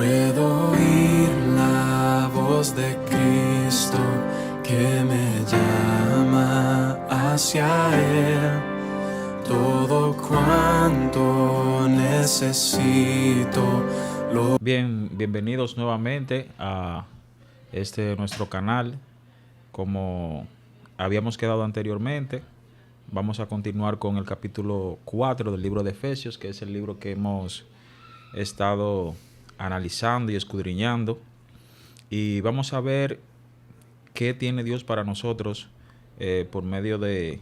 Puedo oír la voz de Cristo que me llama hacia Él. Todo cuanto necesito Bien, bienvenidos nuevamente a nuestro canal. Como habíamos quedado anteriormente, vamos a continuar con el capítulo 4 del libro de Efesios, que es el libro que hemos estado analizando y escudriñando. Y vamos a ver qué tiene Dios para nosotros por medio de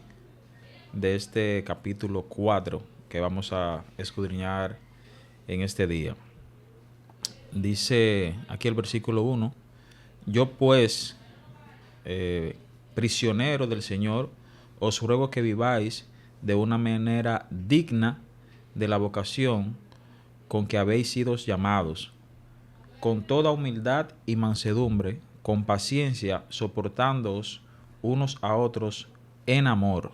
este capítulo 4 que vamos a escudriñar en este día. Dice aquí el versículo 1: Yo pues, prisionero del Señor, os ruego que viváis de una manera digna de la vocación con que habéis sido llamados, con toda humildad y mansedumbre, con paciencia, soportándoos unos a otros en amor.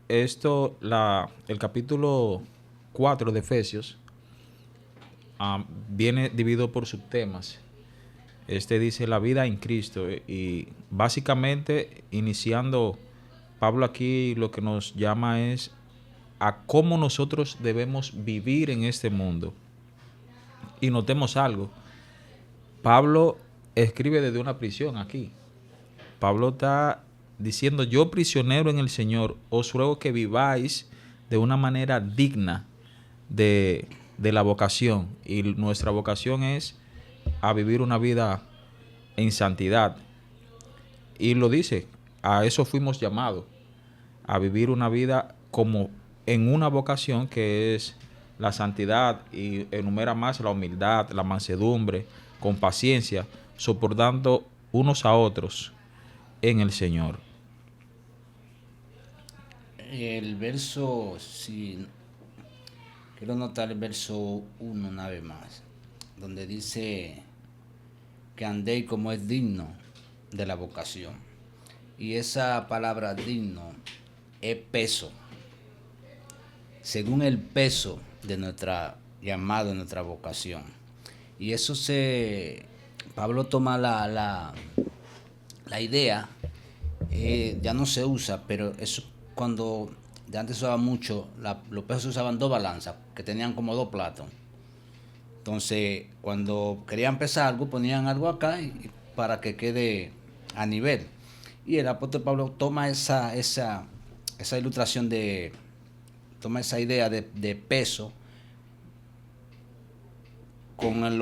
El capítulo 4 de Efesios viene dividido por subtemas. Dice la vida en Cristo, y básicamente iniciando, Pablo aquí lo que nos llama es a cómo nosotros debemos vivir en este mundo. Y notemos algo: Pablo escribe desde una prisión aquí. Pablo está diciendo: yo, prisionero en el Señor, os ruego que viváis de una manera digna de la vocación. Y nuestra vocación es a vivir una vida en santidad. Y lo dice, a eso fuimos llamados, a vivir una vida como en una vocación que es la santidad, y enumera más la humildad, la mansedumbre, con paciencia, soportando unos a otros en el Señor. El verso, si quiero notar el verso 1 una vez más, donde dice que andéis como es digno de la vocación. Y esa palabra digno es peso, según el peso de nuestra llamado, de nuestra vocación. Y eso Pablo toma la idea, ya no se usa, pero eso cuando de antes se usaba mucho, los pesos se usaban dos balanzas, que tenían como dos platos. Entonces, cuando querían pesar algo, ponían algo acá para que quede a nivel. Y el apóstol Pablo toma esa ilustración toma esa idea de peso con el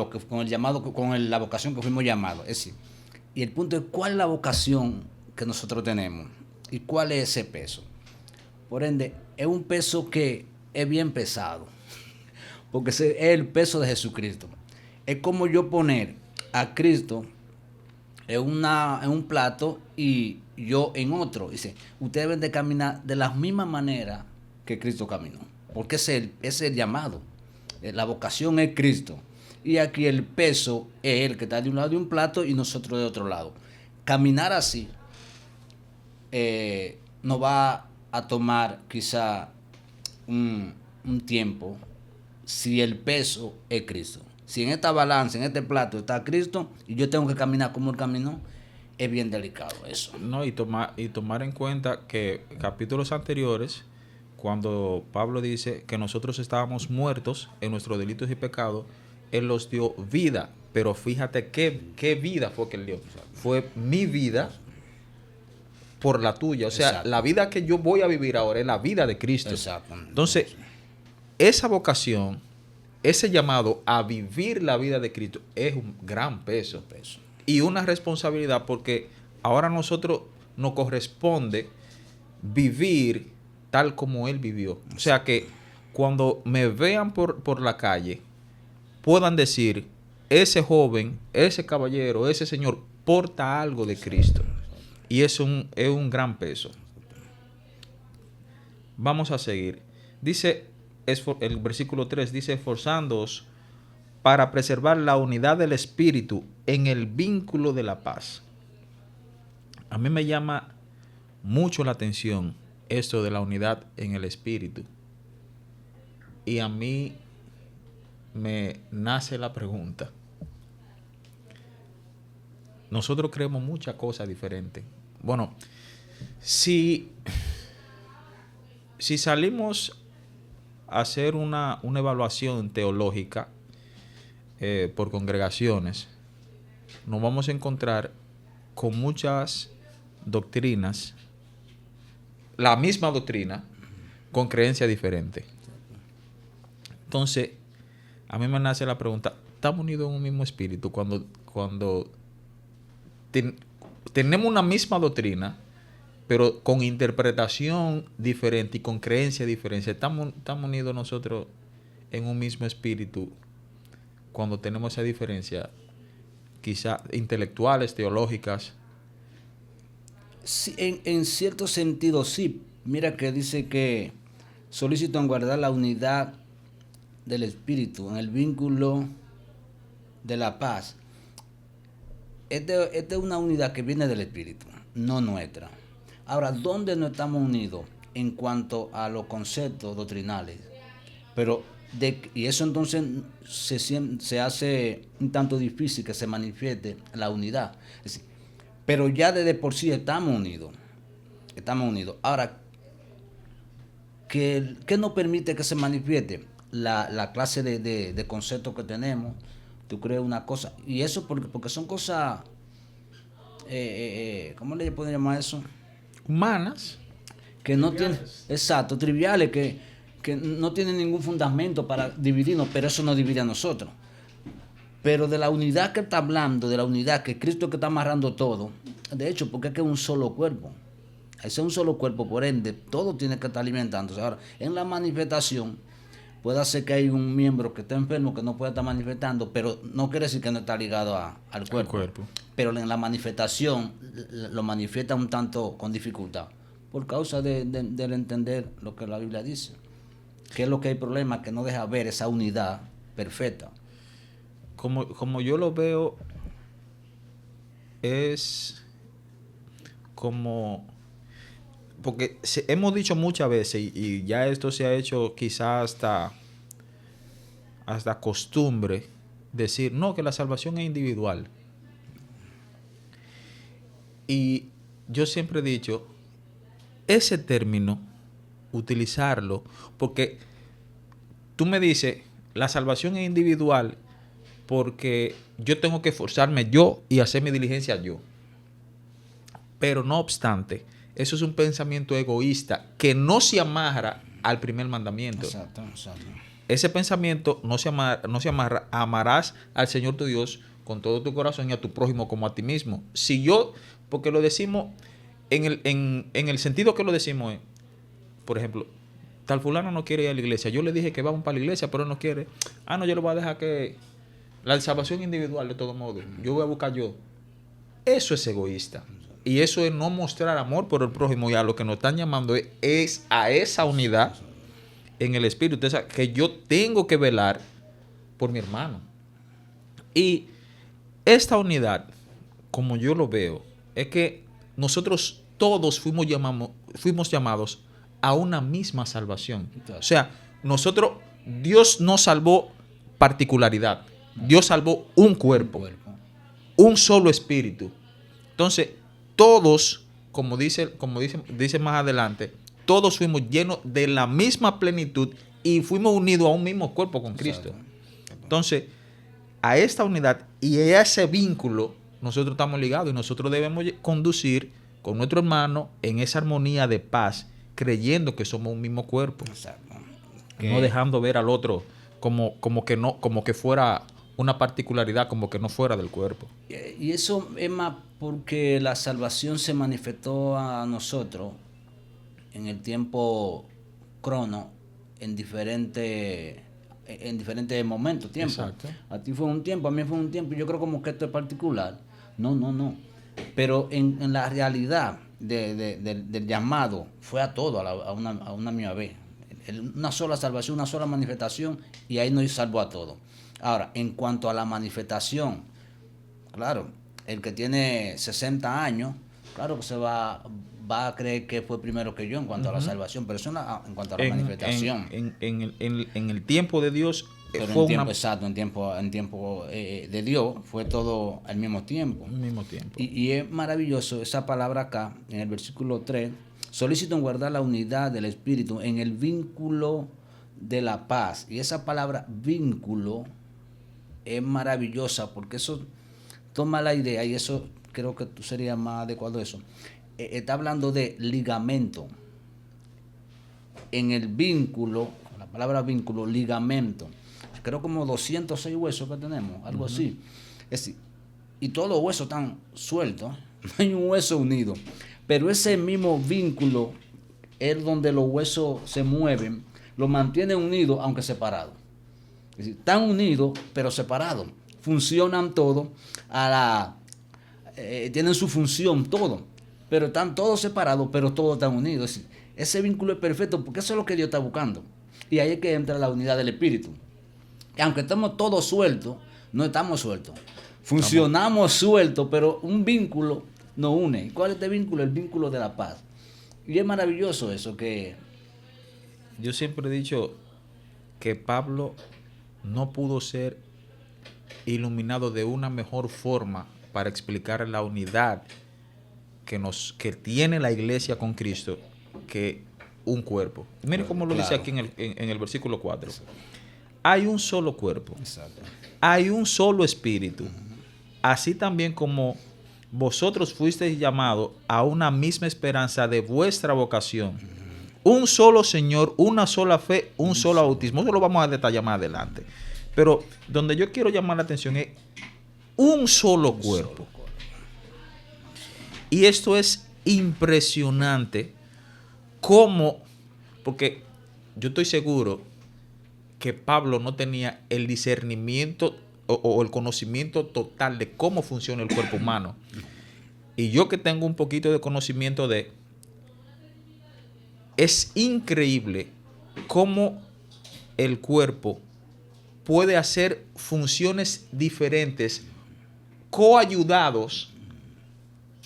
llamado, con la vocación que fuimos llamados. Es decir, y el punto es cuál es la vocación que nosotros tenemos y cuál es ese peso. Por ende, es un peso que es bien pesado, porque es el peso de Jesucristo. Es como yo poner a Cristo en un plato y yo en otro. Dice, ustedes deben de caminar de la misma manera que Cristo caminó, porque es el llamado. La vocación es Cristo. Y aquí el peso es el que está de un lado de un plato y nosotros de otro lado. Caminar así nos va a tomar quizá un tiempo si el peso es Cristo. Si en esta balanza, en este plato está Cristo y yo tengo que caminar como Él caminó, es bien delicado eso. No, y tomar en cuenta que capítulos anteriores, cuando Pablo dice que nosotros estábamos muertos en nuestros delitos y pecados, Él los dio vida. Pero fíjate qué vida fue que Él dio. Fue mi vida por la tuya. O sea, Exacto. la vida que yo voy a vivir ahora es la vida de Cristo. Exactamente. Entonces, esa vocación, ese llamado a vivir la vida de Cristo es un gran peso. Y una responsabilidad, porque ahora a nosotros nos corresponde vivir tal como Él vivió. O sea, que cuando me vean por la calle, puedan decir: ese joven, ese caballero, ese señor porta algo de Cristo. Y es un gran peso. Vamos a seguir. Dice, el versículo 3 dice: esforzándoos para preservar la unidad del espíritu en el vínculo de la paz. A mí me llama mucho la atención esto de la unidad en el espíritu. Y a mí me nace la pregunta. Nosotros creemos muchas cosas diferentes. Bueno, si salimos a hacer una evaluación teológica por congregaciones, nos vamos a encontrar con muchas doctrinas, la misma doctrina, con creencias diferentes. Entonces, a mí me nace la pregunta, ¿estamos unidos en un mismo espíritu cuando tenemos una misma doctrina, pero con interpretación diferente y con creencia diferente? ¿Estamos unidos nosotros en un mismo espíritu cuando tenemos esa diferencia, quizá intelectuales, teológicas? Sí, en cierto sentido sí. Mira que dice que solicito en guardar la unidad del espíritu, en el vínculo de la paz. Esta es una unidad que viene del espíritu, no nuestra. Ahora, ¿dónde no estamos unidos en cuanto a los conceptos doctrinales? Y eso entonces se hace un tanto difícil que se manifieste la unidad. Es decir, pero ya desde por sí estamos unidos. Estamos unidos. Ahora, ¿qué nos permite que se manifieste? La clase de conceptos que tenemos. Tú crees una cosa. Y eso porque son cosas, ¿cómo le pueden llamar eso? Humanas. Que no tienen, exacto, triviales, que no tienen ningún fundamento para dividirnos, pero eso nos divide a nosotros. Pero de la unidad que está hablando, de la unidad que Cristo que está amarrando todo, de hecho, porque es que es un solo cuerpo. Ese es un solo cuerpo, por ende, todo tiene que estar alimentándose. Ahora, en la manifestación, puede ser que hay un miembro que esté enfermo, que no puede estar manifestando, pero no quiere decir que no está ligado al cuerpo. Pero en la manifestación lo manifiesta un tanto con dificultad, por causa del entender lo que la Biblia dice. ¿Qué es lo que hay problema? Que no deja ver esa unidad perfecta. Como yo lo veo, es como... Porque hemos dicho muchas veces, y ya esto se ha hecho quizás hasta costumbre, decir, no, que la salvación es individual. Y yo siempre he dicho, ese término, utilizarlo, porque tú me dices, la salvación es individual porque yo tengo que esforzarme yo y hacer mi diligencia yo. Pero no obstante, eso es un pensamiento egoísta que no se amarra al primer mandamiento. Exacto. Ese pensamiento no se amarra, amarás al Señor tu Dios con todo tu corazón y a tu prójimo como a ti mismo. Si yo, porque lo decimos en el sentido que lo decimos es, por ejemplo, tal fulano no quiere ir a la iglesia. Yo le dije que vamos para la iglesia, pero él no quiere. No, yo le voy a dejar que... La salvación individual, de todo modo. Yo voy a buscar yo. Eso es egoísta. Y eso es no mostrar amor por el prójimo. Y a lo que nos están llamando es a esa unidad en el espíritu. Esa, que yo tengo que velar por mi hermano. Y esta unidad, como yo lo veo, es que nosotros todos fuimos llamados a una misma salvación. O sea, Dios no salvó particularidad. Dios salvó un cuerpo, un solo espíritu. Entonces, todos, como dice más adelante, todos fuimos llenos de la misma plenitud y fuimos unidos a un mismo cuerpo con Cristo. Entonces, a esta unidad y a ese vínculo, nosotros estamos ligados y nosotros debemos conducir con nuestro hermano en esa armonía de paz, creyendo que somos un mismo cuerpo. Exacto. No dejando ver al otro como que fuera una particularidad, como que no fuera del cuerpo. Y eso es más porque la salvación se manifestó a nosotros en el tiempo crono, en diferentes momentos, tiempo. Exacto. A ti fue un tiempo, a mí fue un tiempo, y yo creo como que esto es particular. No. Pero en la realidad del llamado fue a todo, a una misma vez. Una sola salvación, una sola manifestación, y ahí nos salvó a todos. Ahora, en cuanto a la manifestación, claro, el que tiene 60 años, claro que se va a creer que fue primero que yo en cuanto a la salvación, pero eso en cuanto a la manifestación. En el tiempo de Dios, Pero fue en tiempo exacto, en tiempo de Dios, fue todo al mismo tiempo. al mismo tiempo. Y es maravilloso esa palabra acá, en el versículo 3, solicito en guardar la unidad del Espíritu en el vínculo de la paz. Y esa palabra vínculo es maravillosa porque eso toma la idea, y eso creo que tú serías más adecuado a eso. Está hablando de ligamento. En el vínculo, la palabra vínculo, ligamento. Creo como 206 huesos que tenemos, algo así. Es decir, y todos los huesos están sueltos, no hay un hueso unido. Pero ese mismo vínculo es donde los huesos se mueven, los mantienen unidos aunque separados. Es decir, están unidos pero separados. Funcionan todos, tienen su función todo, pero están todos separados, pero todos están unidos. Es decir, ese vínculo es perfecto porque eso es lo que Dios está buscando. Y ahí es que entra la unidad del Espíritu. Y aunque estamos todos sueltos, no estamos sueltos. Funcionamos sueltos, pero un vínculo nos une. ¿Y cuál es este vínculo? El vínculo de la paz. Y es maravilloso eso que... Yo siempre he dicho que Pablo no pudo ser iluminado de una mejor forma para explicar la unidad que tiene la iglesia con Cristo que un cuerpo. Mire cómo lo dice aquí en el versículo 4. Hay un solo cuerpo. Exacto. Hay un solo espíritu. Así también como vosotros fuisteis llamados a una misma esperanza de vuestra vocación. Un solo Señor, una sola fe, un solo bautismo. Eso lo vamos a detallar más adelante. Pero donde yo quiero llamar la atención es un solo cuerpo. Y esto es impresionante cómo, porque yo estoy seguro que Pablo no tenía el discernimiento o el conocimiento total de cómo funciona el cuerpo humano. Y yo que tengo un poquito de conocimiento es increíble cómo el cuerpo puede hacer funciones diferentes coayudados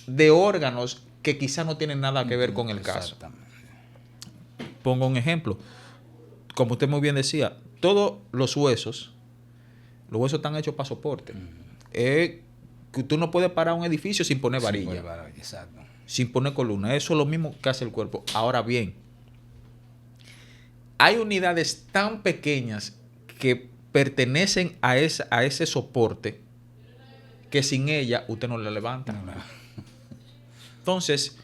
de órganos que quizá no tienen nada que ver con el caso. Pongo un ejemplo. Como usted muy bien decía, todos los huesos están hechos para soporte. Que tú no puedes parar un edificio sin poner varilla. Sin poner columna. Eso es lo mismo que hace el cuerpo. Ahora bien, hay unidades tan pequeñas que pertenecen a ese soporte que sin ella usted no la levanta. Entonces,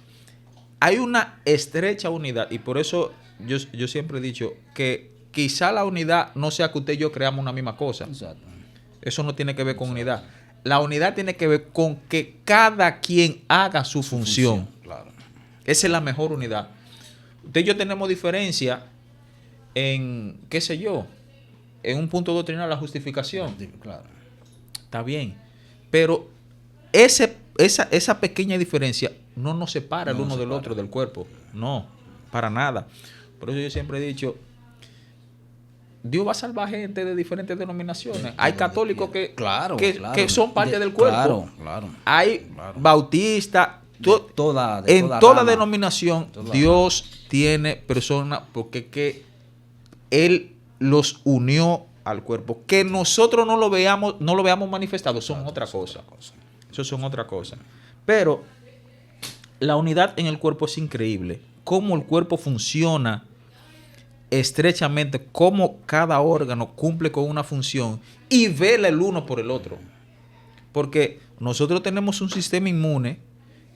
hay una estrecha unidad y por eso yo siempre he dicho que quizá la unidad no sea que usted y yo creamos una misma cosa. Exacto. Eso no tiene que ver con unidad. La unidad tiene que ver con que cada quien haga su función. Claro. Esa es la mejor unidad. Usted y yo tenemos diferencia en, qué sé yo, en un punto doctrinal, la justificación. Claro. Está bien. Pero esa pequeña diferencia no nos separa el uno del otro del cuerpo. No, para nada. Por eso yo siempre he dicho, Dios va a salvar gente de diferentes denominaciones. Hay católicos que son parte del cuerpo. Claro. Hay bautistas. En toda denominación, Dios tiene personas porque Él los unió al cuerpo. Que nosotros no lo veamos manifestado, son otra cosa. Eso son otra cosa. Pero la unidad en el cuerpo es increíble. Cómo el cuerpo funciona estrechamente, cómo cada órgano cumple con una función y vela el uno por el otro. Porque nosotros tenemos un sistema inmune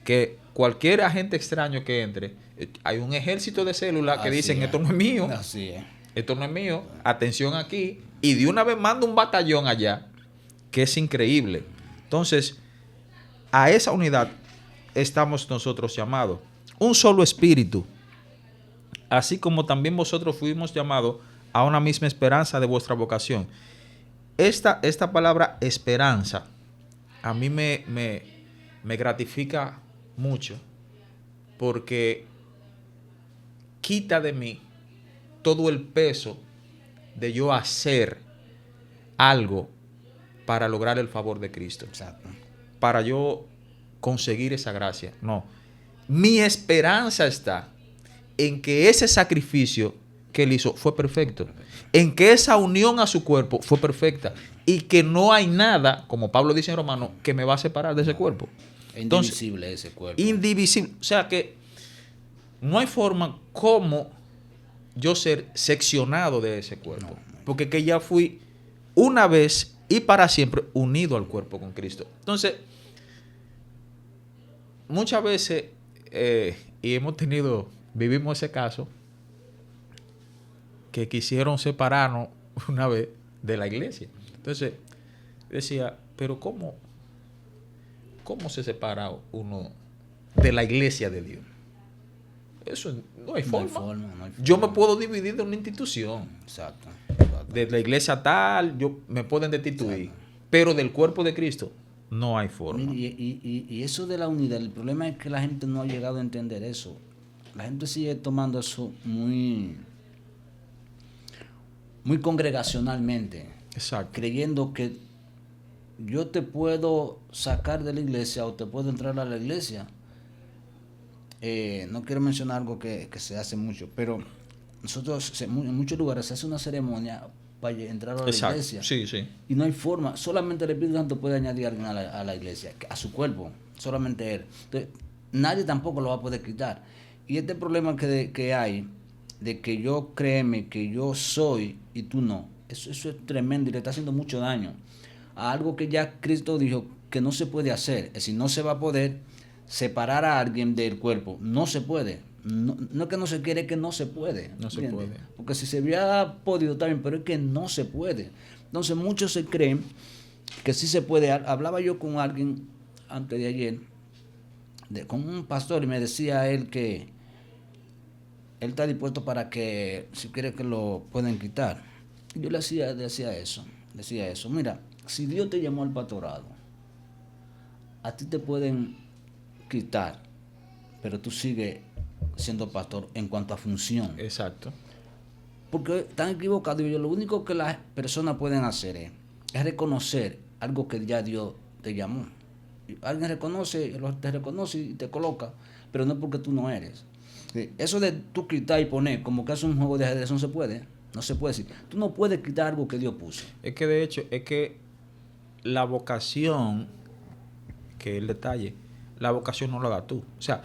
que cualquier agente extraño que entre, hay un ejército de células que dicen, esto no es mío. Así es. Esto no es mío, atención aquí. Y de una vez manda un batallón allá, que es increíble. Entonces, a esa unidad estamos nosotros llamados. Un solo espíritu. Así como también vosotros fuimos llamados a una misma esperanza de vuestra vocación. Esta palabra esperanza a mí me gratifica mucho porque quita de mí todo el peso de yo hacer algo para lograr el favor de Cristo. Exacto. Para yo conseguir esa gracia. No. Mi esperanza está en que ese sacrificio que él hizo fue perfecto. En que esa unión a su cuerpo fue perfecta. Y que no hay nada, como Pablo dice en Romanos, que me va a separar de ese cuerpo. Es indivisible ese cuerpo. Indivisible. O sea que no hay forma como yo ser seccionado de ese cuerpo. Porque que ya fui una vez y para siempre unido al cuerpo con Cristo. Entonces, muchas veces, y vivimos ese caso, que quisieron separarnos una vez de la iglesia. Entonces, decía, pero ¿cómo se separa uno de la iglesia de Dios? Eso no hay forma. No hay forma. Yo me puedo dividir de una institución. Exacto. De la iglesia tal, me pueden destituir. Exacto. Pero del cuerpo de Cristo, no hay forma. Y eso de la unidad, el problema es que la gente no ha llegado a entender eso. La gente sigue tomando eso muy congregacionalmente. Exacto. Creyendo que yo te puedo sacar de la iglesia o te puedo entrar a la iglesia. No quiero mencionar algo que se hace mucho, pero nosotros en muchos lugares se hace una ceremonia para entrar a la iglesia. Sí, sí. Y no hay forma. Solamente el Espíritu Santo puede añadir a alguien a la iglesia, a su cuerpo. Solamente Él. Entonces, nadie tampoco lo va a poder quitar. Y este problema que hay, de que yo créeme que yo soy y tú no, eso es tremendo y le está haciendo mucho daño a algo que ya Cristo dijo que no se puede hacer. Es decir, no se va a poder separar a alguien del cuerpo. No se puede. No es que no se quiere, es que no se puede. No se puede. Porque si se hubiera podido también, pero es que no se puede. Entonces muchos se creen que sí se puede. Hablaba yo con alguien antes de ayer, con un pastor, y me decía él que él está dispuesto para que, si quiere que lo pueden quitar. Y yo le decía eso. Mira, si Dios te llamó al pastorado, a ti te pueden quitar, pero tú sigues siendo pastor en cuanto a función. Exacto. Porque están equivocados. Lo único que las personas pueden hacer es reconocer algo que ya Dios te llamó. Alguien te reconoce y te coloca, pero no porque tú no eres. Eso de tú quitar y poner, como que es un juego de ajedrez, no se puede. No se puede decir. Tú no puedes quitar algo que Dios puso. Es que de hecho, la vocación, que es el detalle, la vocación no lo hagas tú. O sea,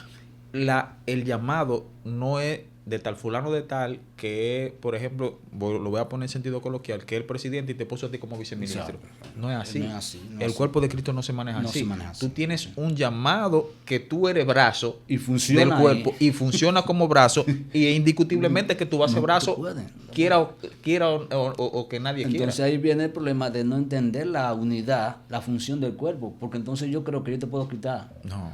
el llamado no es de tal fulano de tal, que es, por ejemplo, lo voy a poner en sentido coloquial, que es el presidente y te puso a ti como viceministro. Exacto. No es así. El cuerpo de Cristo no se maneja así. Tú tienes un llamado que tú eres brazo y funciona del cuerpo y funciona como brazo y es indiscutiblemente que tú vas a ser brazo, quiera o que nadie quiera. Entonces ahí viene el problema de no entender la unidad, la función del cuerpo, porque entonces yo creo que yo te puedo quitar. No.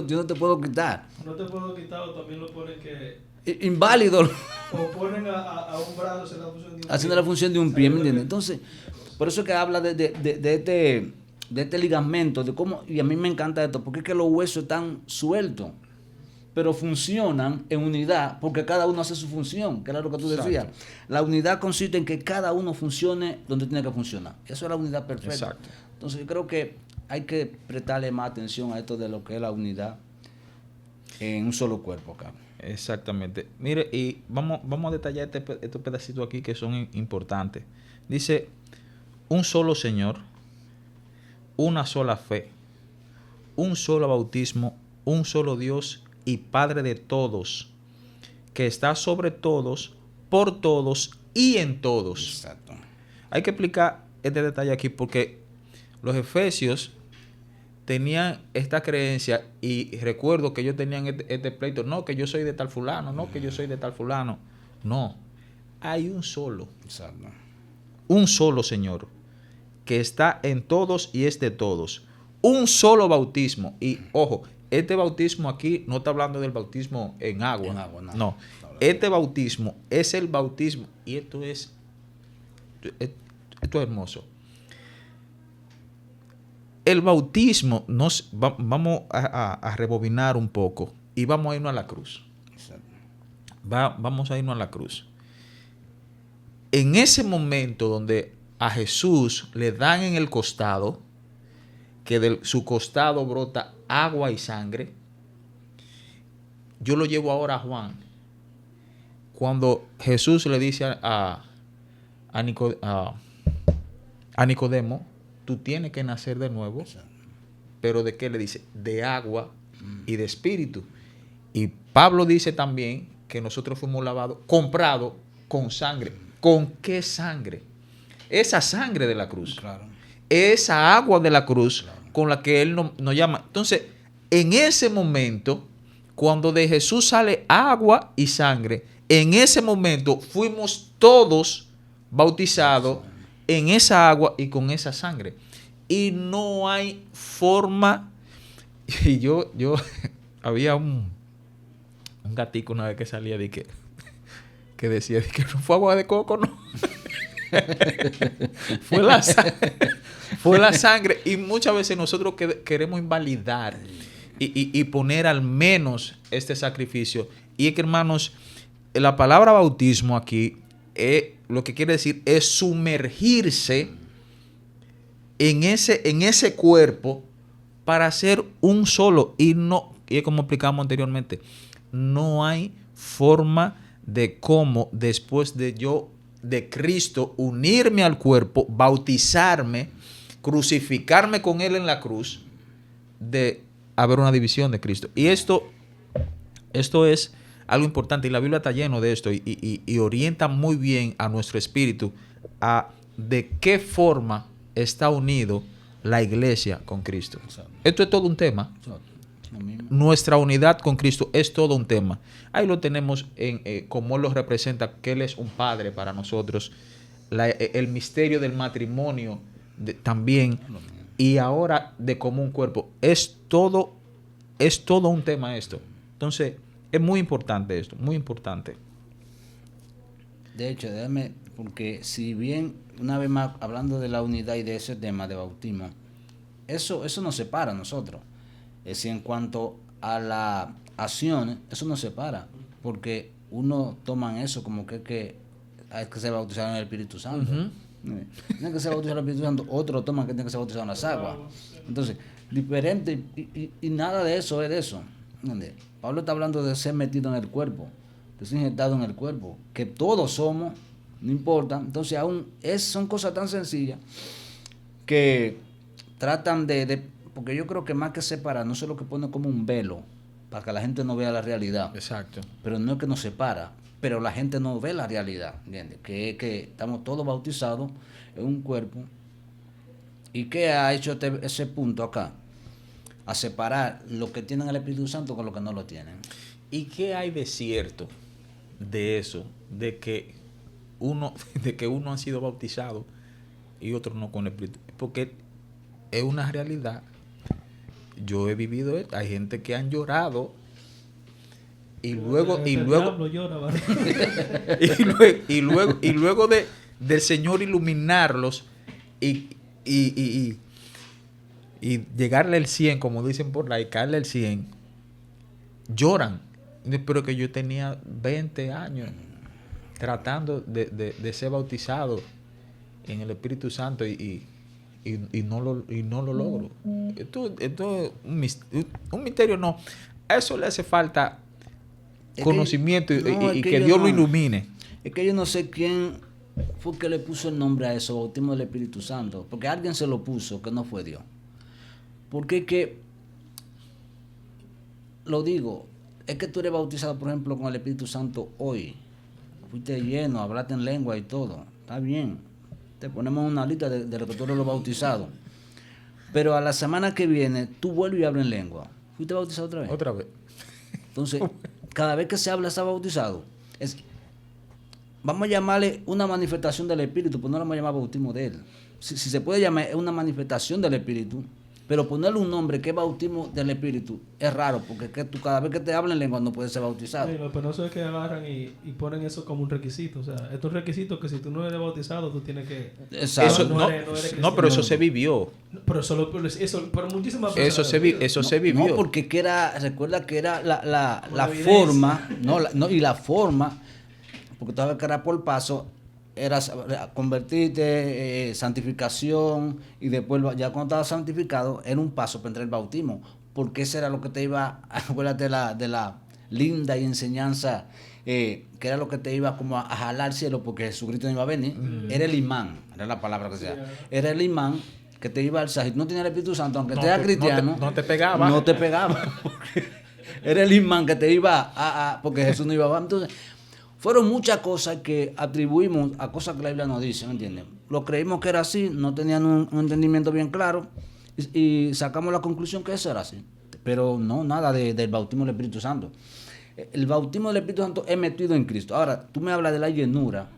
Yo no te puedo quitar. No te puedo quitar, o también lo ponen que inválido. O ponen a un brazo haciendo la función de un pie, ¿me entiendes? Entonces, por eso es que habla de este ligamento, de cómo, y a mí me encanta esto, porque es que los huesos están sueltos, pero funcionan en unidad, porque cada uno hace su función, que era lo que tú decías. Exacto. La unidad consiste en que cada uno funcione donde tiene que funcionar. Eso es la unidad perfecta. Exacto. Entonces yo creo que hay que prestarle más atención a esto de lo que es la unidad en un solo cuerpo acá. Exactamente. Mire, y vamos a detallar estos pedacitos aquí que son importantes. Dice, un solo Señor, una sola fe, un solo bautismo, un solo Dios y Padre de todos, que está sobre todos, por todos y en todos. Exacto. Hay que explicar este detalle aquí porque los efesios tenían esta creencia y recuerdo que ellos tenían este pleito, no, que yo soy de tal fulano, no, que yo soy de tal fulano. No, hay un solo. Exacto. Un solo Señor, que está en todos y es de todos. Un solo bautismo. Y, ojo, este bautismo aquí no está hablando del bautismo en agua. No. Este bautismo es el bautismo. Y esto es hermoso. El bautismo, vamos a rebobinar un poco y vamos a irnos a la cruz. Vamos a irnos a la cruz. En ese momento donde a Jesús le dan en el costado, que de su costado brota agua y sangre, yo lo llevo ahora a Juan. cuando Jesús le dice a Nicodemo, tú tienes que nacer de nuevo, pero ¿de qué le dice? De agua y de espíritu. Y Pablo dice también que nosotros fuimos lavados, comprados con sangre. ¿Con qué sangre? Esa sangre de la cruz. Claro. Esa agua de la cruz con la que Él nos llama. Entonces, en ese momento, cuando de Jesús sale agua y sangre, en ese momento fuimos todos bautizados en esa agua y con esa sangre. Y no hay forma. Y yo había un gatico una vez que salía de que decía de que no fue agua de coco, no. Fue la sangre. Y muchas veces nosotros queremos invalidar y poner al menos este sacrificio. Y es que, hermanos, la palabra bautismo aquí lo que quiere decir es sumergirse en ese cuerpo para ser un solo. Y es como explicamos anteriormente, no hay forma de cómo después de Cristo unirme al cuerpo, bautizarme, crucificarme con Él en la cruz, de haber una división de Cristo. Y esto es algo importante, y la Biblia está lleno de esto, y orienta muy bien a nuestro espíritu a de qué forma está unido la iglesia con Cristo. Exacto. Esto es todo un tema. Exacto. Lo mismo. Nuestra unidad con Cristo es todo un tema. Ahí lo tenemos como Él lo representa, que Él es un padre para nosotros. El misterio del matrimonio también. Y ahora de común cuerpo. Es todo un tema esto. Entonces, es muy importante esto, muy importante. De hecho, déjame, porque si bien, una vez más, hablando de la unidad y de ese tema de bautismo, eso nos separa a nosotros. Es decir, en cuanto a las acciones, eso nos separa, porque uno toma eso como que hay que ser bautizado en el Espíritu Santo. Tiene que ser bautizado en el Espíritu Santo, otro toma que tiene que ser bautizado en las aguas. Entonces, diferente, y nada de eso es de eso. ¿Entiendes? Pablo está hablando de ser metido en el cuerpo, de ser injertado en el cuerpo, que todos somos, no importa. Entonces, son cosas tan sencillas que tratan porque yo creo que más que separar, no se lo que pone como un velo para que la gente no vea la realidad. Exacto. Pero no es que nos separa, pero la gente no ve la realidad, ¿entiendes? Que estamos todos bautizados en un cuerpo. ¿Y qué ha hecho ese punto acá? A separar lo que tienen el Espíritu Santo con lo que no lo tienen. ¿Y qué hay de cierto de eso? De que uno ha sido bautizado y otro no con el Espíritu. Porque es una realidad. Yo he vivido esto. Hay gente que han llorado y luego del Señor iluminarlos y llegarle el 100, como dicen por ahí, caerle el 100, lloran. Pero que yo tenía 20 años tratando de ser bautizado en el Espíritu Santo y no lo logro. Esto es un misterio, no. A eso le hace falta conocimiento y que Dios lo ilumine. Es que yo no sé quién fue que le puso el nombre a eso, bautismo del Espíritu Santo, porque alguien se lo puso, que no fue Dios. Porque es que, lo digo, es que tú eres bautizado, por ejemplo, con el Espíritu Santo hoy. Fuiste lleno, hablaste en lengua y todo. Está bien. Te ponemos una lista de lo que tú eres los bautizados. Pero a la semana que viene, tú vuelves y hablas en lengua. ¿Fuiste bautizado otra vez? Otra vez. Entonces, cada vez que se habla, está bautizado. Vamos a llamarle una manifestación del Espíritu, pues no le vamos a llamar bautismo de él. Si se puede llamar, es una manifestación del Espíritu. Pero ponerle un nombre que es bautismo del Espíritu es raro, porque que tú cada vez que te hablan en lengua no puedes ser bautizado. Sí, pero eso es que agarran y ponen eso como un requisito. O sea, estos es un requisito que si tú no eres bautizado, tú tienes que... Exacto. Eso, no eres cristiano. pero eso se vivió. Pero pero muchísimas personas... Eso se vivió. No, porque que era, recuerda que era la evidencia. forma, y la forma, porque tú sabes que era por paso, era convertirte, santificación, y después ya cuando estabas santificado era un paso para entrar el bautismo, porque ese era lo que te iba, acuérdate de la linda y enseñanza que era lo que te iba como a jalar al cielo porque Jesucristo no iba a venir. Era el imán, era la palabra que sea. Era el imán que te iba a alzar. Si tú no tenías el Espíritu Santo, aunque seas cristiano, no te pegaba. No te pegaba. Era el imán que te iba a porque Jesús no iba a. Entonces, fueron muchas cosas que atribuimos a cosas que la Biblia nos dice, ¿me entiendes? Lo creímos que era así, no tenían un entendimiento bien claro y sacamos la conclusión que eso era así. Pero no, nada del bautismo del Espíritu Santo. El bautismo del Espíritu Santo es metido en Cristo. Ahora, tú me hablas de la llenura,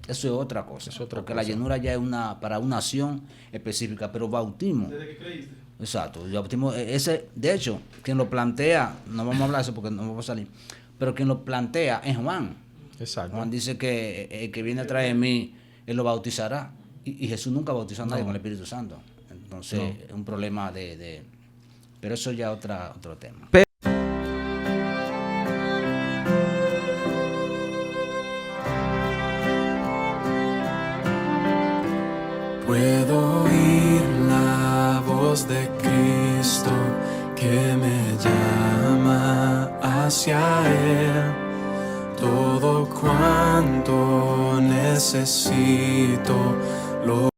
eso es otra cosa. Porque la llenura ya es para una acción específica, pero bautismo. Desde que creíste. Exacto, el bautismo, ese, de hecho, quien lo plantea, no vamos a hablar de eso porque no vamos a salir, pero quien lo plantea es Juan. Exacto. Juan dice que el que viene atrás de mí, él lo bautizará. Y Jesús nunca bautizó a nadie con el Espíritu Santo. Entonces, es un problema pero eso ya es otro tema. Puedo oír la voz de Cristo que me llama hacia Él. Todo cuanto necesito lo